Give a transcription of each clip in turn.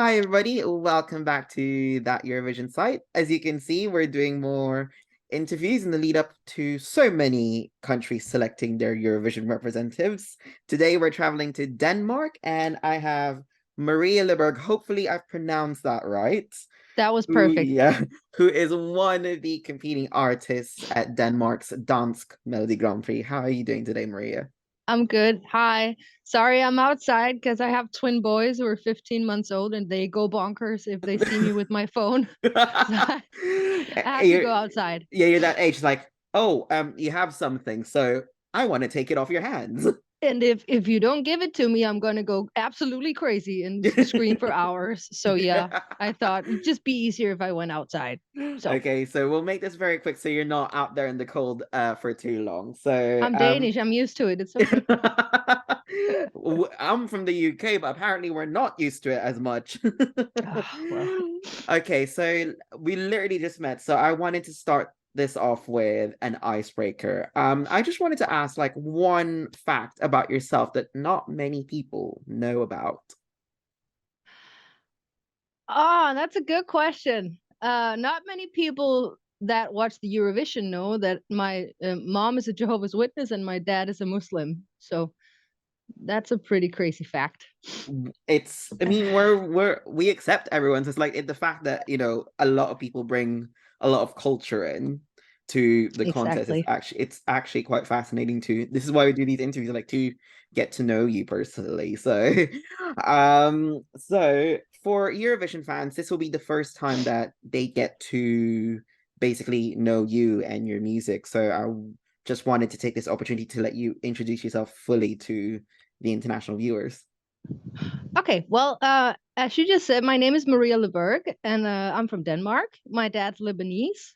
Hi, everybody. Welcome back to that Eurovision site. As you can see, we're doing more interviews in the lead up to so many countries selecting their Eurovision representatives. Today, we're traveling to Denmark, and I have Mariyah LeBerg. Hopefully, I've pronounced that right. That was Who, perfect. yeah, who is one of the competing artists at Denmark's Dansk Melodi Grand Prix. How are you doing today, Maria? I'm good. Hi. Sorry, I'm outside because I have twin boys who are 15 months old and they go bonkers if they see me with my phone. So I have to you're, go outside. yeah, you're that age. It's like, oh, you have something, so I want to take it off your hands. And if you don't give it to me, I'm gonna go absolutely crazy and scream for hours. So yeah, I thought it'd just be easier if I went outside. So Okay, so we'll make this very quick so you're not out there in the cold for too long. So I'm Danish. I'm used to it. It's okay. I'm from the UK, but apparently we're not used to it as much. Ah, well, Okay, so we literally just met, so I wanted to start this off with an icebreaker. I just wanted to ask like one fact about yourself that not many people know about. that's a good question. Not many people that watch the Eurovision know that my mom is a Jehovah's Witness and my dad is a Muslim. So that's a pretty crazy fact. It's, I mean, we accept everyone's. It's like the fact that, a lot of people bring a lot of culture in to the contest is Exactly. actually quite fascinating too. This is why we do these interviews, like to get to know you personally. So so for Eurovision fans, this will be the first time that they get to basically know you and your music. So I just wanted to take this opportunity to let you introduce yourself fully to the international viewers. Okay, well, as you just said, my name is Mariyah LeBerg and I'm from Denmark. My dad's Lebanese.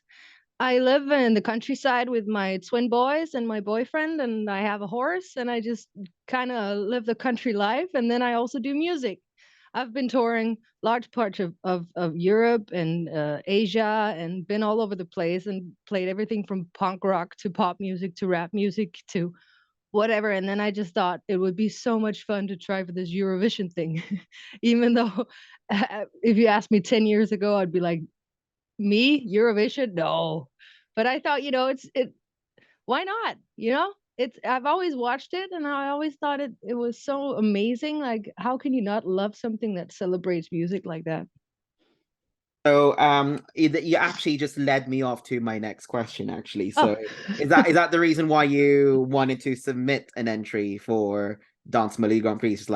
I live in the countryside with my twin boys and my boyfriend, and I have a horse, and I just kind of live the country life. And then I also do music. I've been touring large parts of Europe and Asia and been all over the place and played everything from punk rock to pop music to rap music to whatever. And then I just thought it would be so much fun to try for this Eurovision thing. Even though if you asked me 10 years ago, I'd be like, me, Eurovision? No. But I thought, why not? I've always watched it and I always thought it was so amazing. Like, how can you not love something that celebrates music like that? So, you actually just led me off to my next question, actually. Oh, So, is that the reason why you wanted to submit an entry for Dansk Melodi Grand Prix? Is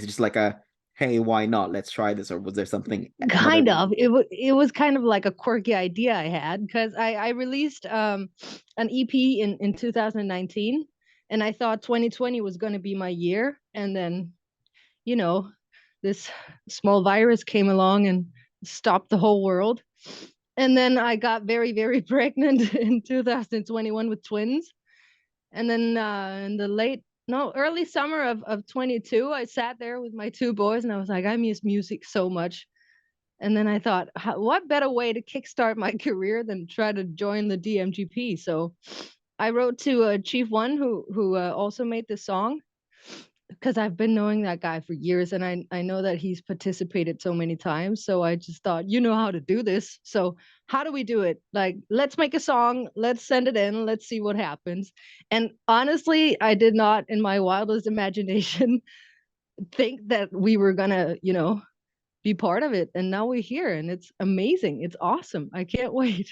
it just like a, hey, why not? Let's try this, or was there something, another kind of. reason? It was kind of like a quirky idea I had because I released an EP in 2019 and I thought 2020 was going to be my year, and then you know this small virus came along and stopped the whole world. And then I got very, very pregnant in 2021 with twins. And then in the no, early summer of 22, I sat there with my two boys and I was like, I miss music so much. And then I thought, what better way to kickstart my career than try to join the DMGP? So I wrote to Chief One, who also made the song, because I've been knowing that guy for years and I know that he's participated so many times. So I just thought, you know how to do this. So how do we do it? Like, let's make a song, let's send it in, let's see what happens. And honestly, I did not in my wildest imagination think that we were gonna, be part of it. And now we're here and it's amazing. It's awesome. I can't wait.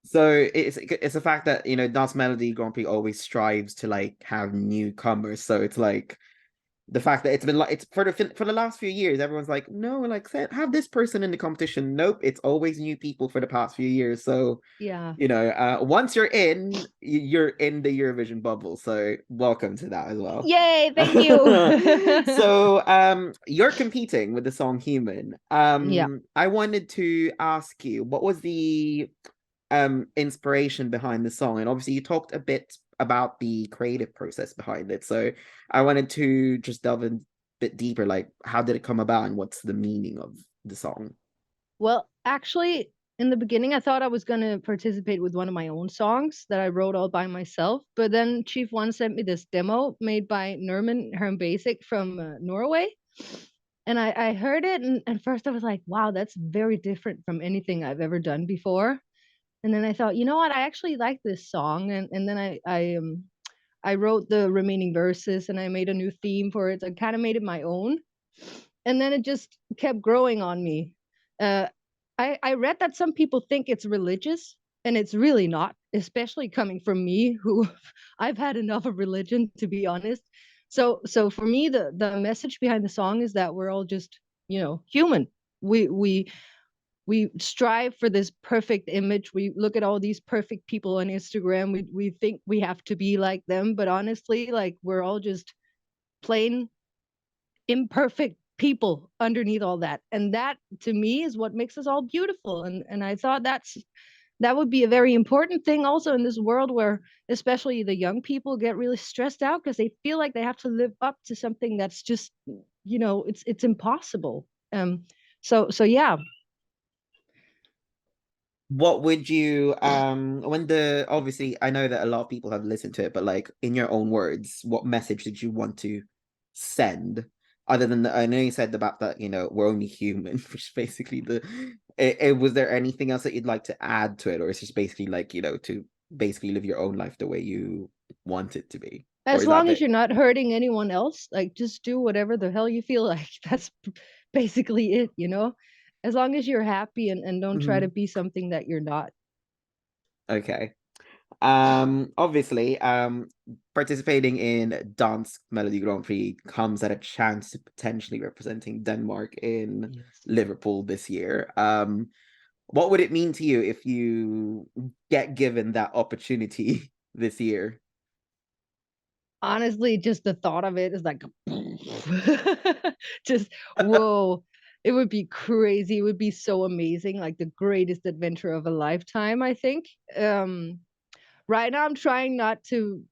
So it's a fact that Dansk Melodi Grand Prix always strives to like have newcomers. So it's like the fact that it's been like it's for the last few years, everyone's like, no, like have this person in the competition. Nope, it's always new people for the past few years. So Yeah. once you're in, you're in the Eurovision bubble. So welcome to that as well. Yay, thank you. So you're competing with the song Human. Yeah. I wanted to ask you, what was the inspiration behind the song? And obviously you talked a bit about the creative process behind it. So I wanted to just delve in a bit deeper, like how did it come about and what's the meaning of the song? Well, actually, in the beginning, I thought I was going to participate with one of my own songs that I wrote all by myself. But then Chief One sent me this demo made by Nerman Hermbasic from Norway. And I heard it, and first I was like, wow, that's very different from anything I've ever done before. And then I thought, you know what, I actually like this song. And then I wrote the remaining verses and I made a new theme for it. So I kind of made it my own. And then it just kept growing on me. Uh, I read that some people think it's religious, and it's really not, especially coming from me, who I've had enough of religion, to be honest. So for me, the message behind the song is that we're all just, human. We strive for this perfect image. We look at all these perfect people on Instagram. We think we have to be like them, but honestly, like, we're all just plain imperfect people underneath all that. And that, to me, is what makes us all beautiful. And I thought that would be a very important thing also in this world where especially the young people get really stressed out because they feel like they have to live up to something that's just, it's impossible. So yeah. What would you when the obviously I know that a lot of people have listened to it, but like in your own words, what message did you want to send? Other than I know you said about that, we're only human, which is basically was there anything else that you'd like to add to it, or it's just basically like, to basically live your own life the way you want it to be? Or As is that long as it? you're not hurting anyone else, like, just do whatever the hell you feel like. That's basically it. As long as you're happy and don't try to Mhm. be something that you're not. Okay. Obviously, participating in Dansk Melodi Grand Prix comes at a chance to potentially representing Denmark in Yes. Liverpool this year. What would it mean to you if you get given that opportunity this year? Honestly, just the thought of it is like, just whoa. It would be crazy. It would be so amazing, like the greatest adventure of a lifetime, I think. Right now I'm trying not to,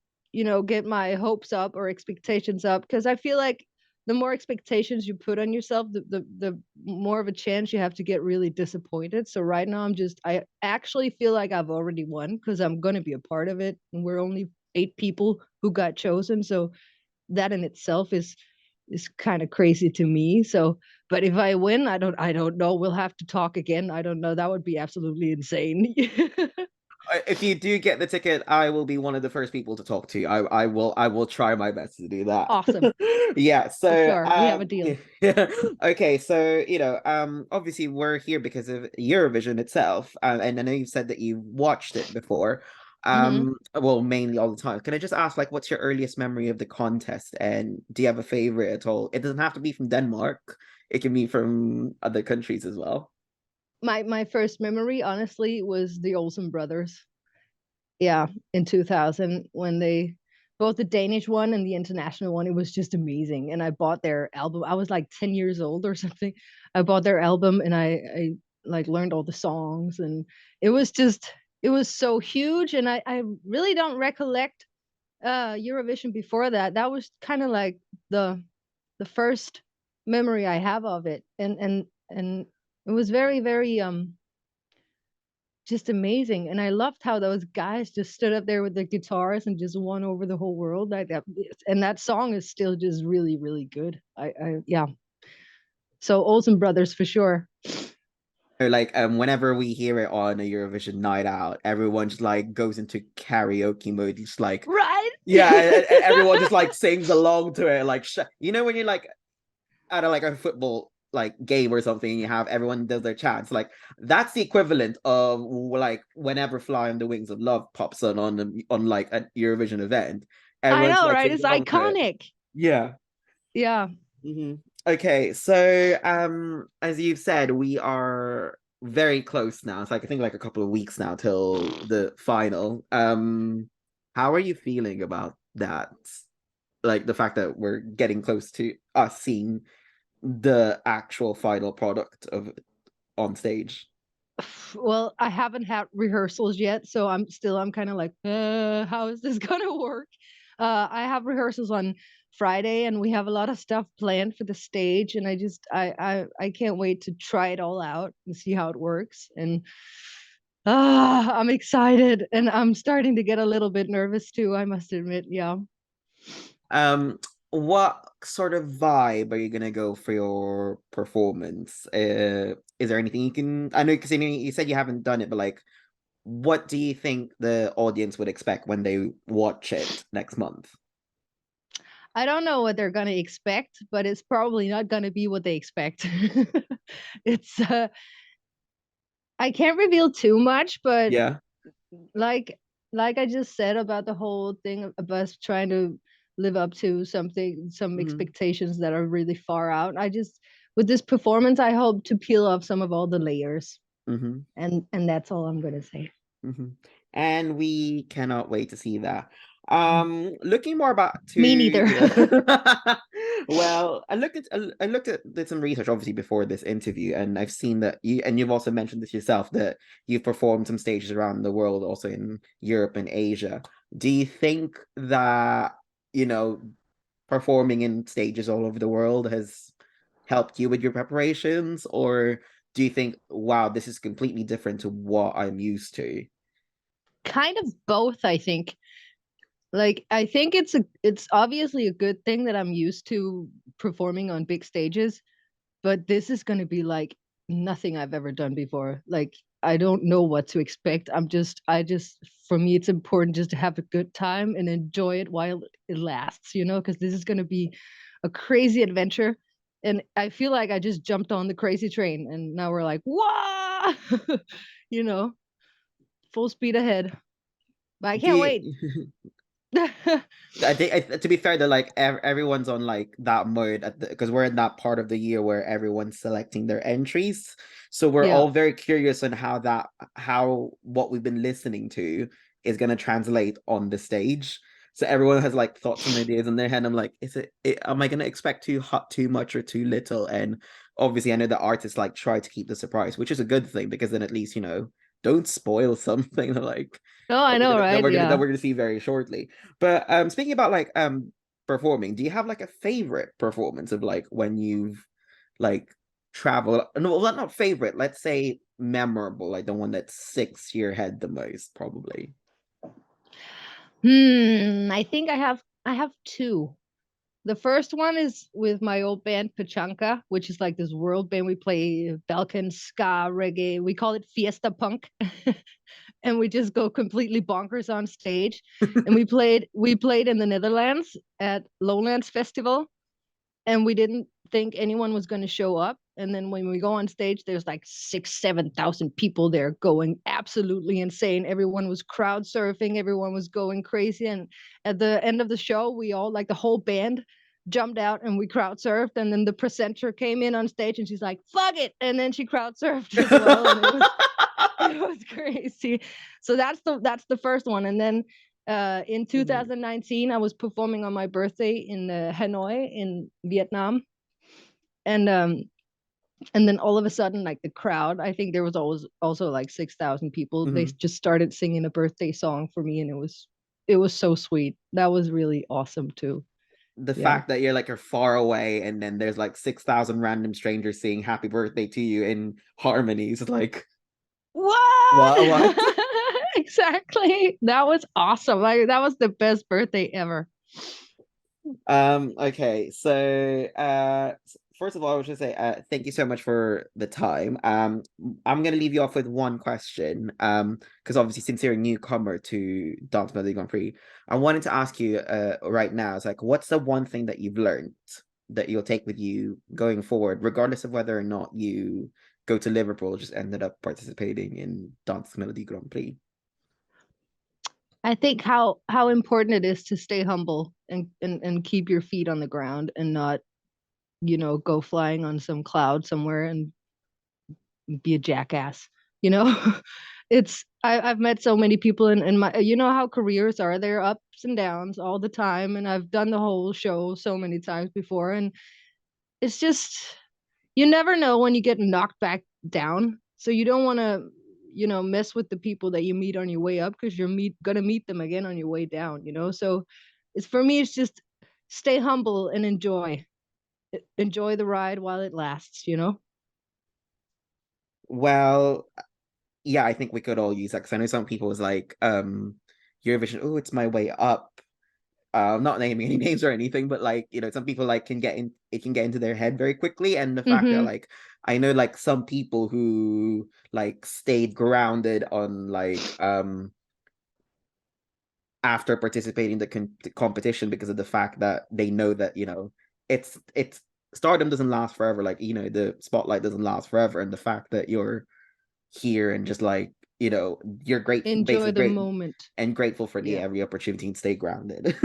get my hopes up or expectations up, because I feel like the more expectations you put on yourself, the more of a chance you have to get really disappointed. So right now I actually feel like I've already won because I'm going to be a part of it, and we're only 8 people who got chosen. So that in itself is kind of crazy to me. So, but if I win, I don't know. We'll have to talk again. I don't know. That would be absolutely insane. If you do get the ticket, I will be one of the first people to talk to. I will try my best to do that. Awesome. Yeah, For so sure. We have a deal. yeah. Okay, so obviously we're here because of Eurovision itself. And I know you've said that you watched it before. Hmm. Well, mainly all the time. Can I just ask, like, what's your earliest memory of the contest? And do you have a favorite at all? It doesn't have to be from Denmark. It can be from other countries as well. My first memory, honestly, was the Olsen brothers. Yeah, in 2000, when they both the Danish one and the international one, it was just amazing. And I bought their album. I was like 10 years old or something. I bought their album, and I like learned all the songs, and it was so huge. And I really don't recollect Eurovision before that. That was kind of like the the first memory I have of it. And it was very, very just amazing. And I loved how those guys just stood up there with their guitars and just won over the whole world like that. And that song is still just really, really good. Yeah. So Olsen Brothers for sure. Or like whenever we hear it on a Eurovision night out, everyone just like goes into karaoke mode, just like Right? yeah, and everyone just like sings along to it, like when you're like at like a football like game or something, and you have everyone does their chants, like that's the equivalent of like whenever "Fly on the Wings of Love" pops on like a Eurovision event, I everyone's know, like right? sings It's along to it. iconic. Yeah. Yeah. Hmm. Okay, so as you've said, we are very close now. It's like I think like a couple of weeks now till the final. How are you feeling about that? Like the fact that we're getting close to us seeing the actual final product of on stage. Well, I haven't had rehearsals yet, so I'm kind of like, how is this gonna work? I have rehearsals on Friday, and we have a lot of stuff planned for the stage, and I can't wait to try it all out and see how it works. And I'm excited, and I'm starting to get a little bit nervous too, I must admit. Yeah. Um, what sort of vibe are you gonna go for your performance? Is there anything you can? I know because you said you haven't done it, but like, what do you think the audience would expect when they watch it next month? I don't know what they're gonna expect, but it's probably not gonna be what they expect. It's I can't reveal too much, but Yeah. like like I just said about the whole thing of us trying to live up to some Hmm. expectations that are really far out. I just with this performance, I hope to peel off some of all the layers, Hmm. and that's all I'm gonna say. Hmm. And we cannot wait to see that. Looking more about Me neither. to well, I looked at did some research obviously before this interview, and I've seen that you've also mentioned this yourself that you've performed some stages around the world, also in Europe and Asia. Do you think that, you know, performing in stages all over the world has helped you with your preparations, or do you think, wow, this is completely different to what I'm used to? Kind of both, I think. Like I think it's obviously a good thing that I'm used to performing on big stages, but this is going to be like nothing I've ever done before. Like I don't know what to expect. I just for me it's important just to have a good time and enjoy it while it lasts, because this is going to be a crazy adventure. And I feel like I just jumped on the crazy train and now we're like, "Wow!" you know, full speed ahead. But I Do can't wait. you, I think to be fair, that like everyone's on like that mode at the because we're in that part of the year where everyone's selecting their entries. So we're Yeah. all very curious on how what we've been listening to is gonna translate on the stage. So everyone has like thoughts and ideas in their head. I'm like, am I gonna expect too hot, too much, or too little? And obviously, I know the artists like try to keep the surprise, which is a good thing because then at least don't spoil something like Oh, I know, right? that Yeah. we're gonna see very shortly. But speaking about like performing, do you have like a favorite performance of like when you've like traveled? No, well, not favorite. Let's say memorable, like the one that sticks to your head the most, probably. I think I have two. The first one is with my old band Pachanka, which is like this world band. We play Balkan ska reggae. We call it Fiesta Punk. And we just go completely bonkers on stage. And we played in the Netherlands at Lowlands Festival, and we didn't think anyone was going to show up. And then when we go on stage, there's like 7,000 people there going absolutely insane. Everyone was crowd surfing, everyone was going crazy. And at the end of the show, we all, like the whole band, jumped out and we crowd surfed. And then the presenter came in on stage and she's like, "Fuck it!" And then she crowd surfed as well, and it was crazy. So that's the first one. And then in Mhm. 2019, I was performing on my birthday in Hanoi in Vietnam, and um, and then all of a sudden, like the crowd, I think there was always also like 6,000 people. They Mhm. just started singing a birthday song for me, and it was so sweet. That was really awesome too. The Yeah. fact that you're far away and then there's like 6,000 random strangers saying happy birthday to you in harmonies, like What? what? Exactly. That was awesome. Like that was the best birthday ever. Okay, so first of all, I was just say thank you so much for the time. I'm gonna leave you off with one question. Because obviously since you're a newcomer to Dansk Melodi Grand Prix, I wanted to ask you right now, it's like what's the one thing that you've learned that you'll take with you going forward, regardless of whether or not you go to Liverpool, or just ended up participating in Dansk Melodi Grand Prix? I think how important it is to stay humble and keep your feet on the ground and not, go flying on some cloud somewhere and be a jackass. You know, I've met so many people in my, how careers are, there are ups and downs all the time, and I've done the whole show so many times before, and it's just you never know when you get knocked back down. So you don't want to, mess with the people that you meet on your way up because you're gonna meet them again on your way down. So it's for me, it's just stay humble and enjoy the ride while it lasts. Well, yeah, I think we could all use that because I know some people was like, Eurovision, oh, it's my way up. not naming any names or anything, but like, you know, some people like can get into their head very quickly. And the fact that Mm-hmm. like I know like some people who like stayed grounded on like after participating in the competition because of the fact that they know that, you know, it's stardom doesn't last forever. Like, you know, the spotlight doesn't last forever. And the fact that you're here and just like, you know, you're grateful, Enjoy basically the great moment. and grateful for the Yeah, every opportunity to stay grounded.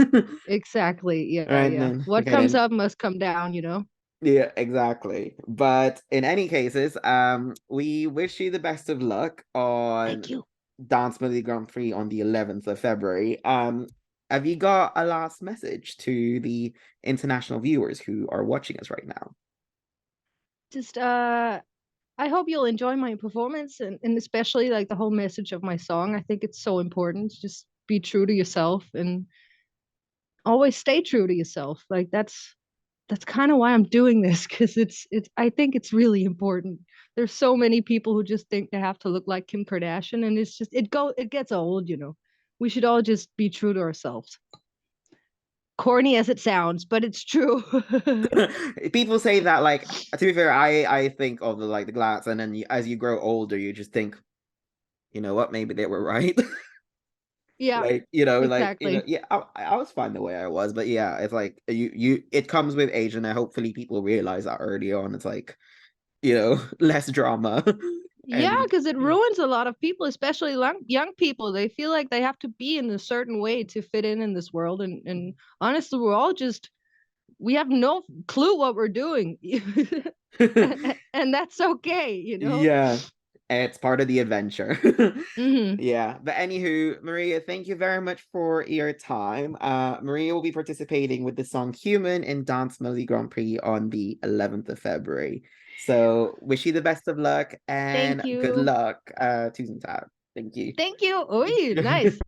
exactly. All Yeah, right, yeah. then. What Okay, comes then. up must come down, you know? Yeah, exactly. But in any cases, we wish you the best of luck Thank on you. Dansk Melodi Grand Prix on the 11th of February. Have you got a last message to the international viewers who are watching us right now? Just I hope you'll enjoy my performance and especially like the whole message of my song. I think it's so important. Just be true to yourself and always stay true to yourself. Like that's kind of why I'm doing this because it's I think it's really important. There's so many people who just think they have to look like Kim Kardashian and it's just it gets old, you know. We should all just be true to ourselves. Corny as it sounds, but it's true. People say that, like, to be fair, I think of the like the glass, and then as you grow older, you just think, you know what, maybe they were right. Yeah, Like, you know, exactly. yeah, I was fine the way I was, but yeah, it's like it comes with age, and hopefully people realize that early on. It's like, you know, less drama, Yeah, and because it ruins a lot of people, especially young people. They feel like they have to be in a certain way to fit in this world. And honestly, we're all just, we have no clue what we're doing. And that's okay, you know? yeah, it's part of the adventure. Hmm. Yeah, but anywho, Maria, thank you very much for your time. Maria will be participating with the song "Human" in Dance Melody Grand Prix on the 11th of February. So, wish you the best of luck and Thank good you. luck. Tusen tak. Thank you. Thank you. Oh, nice.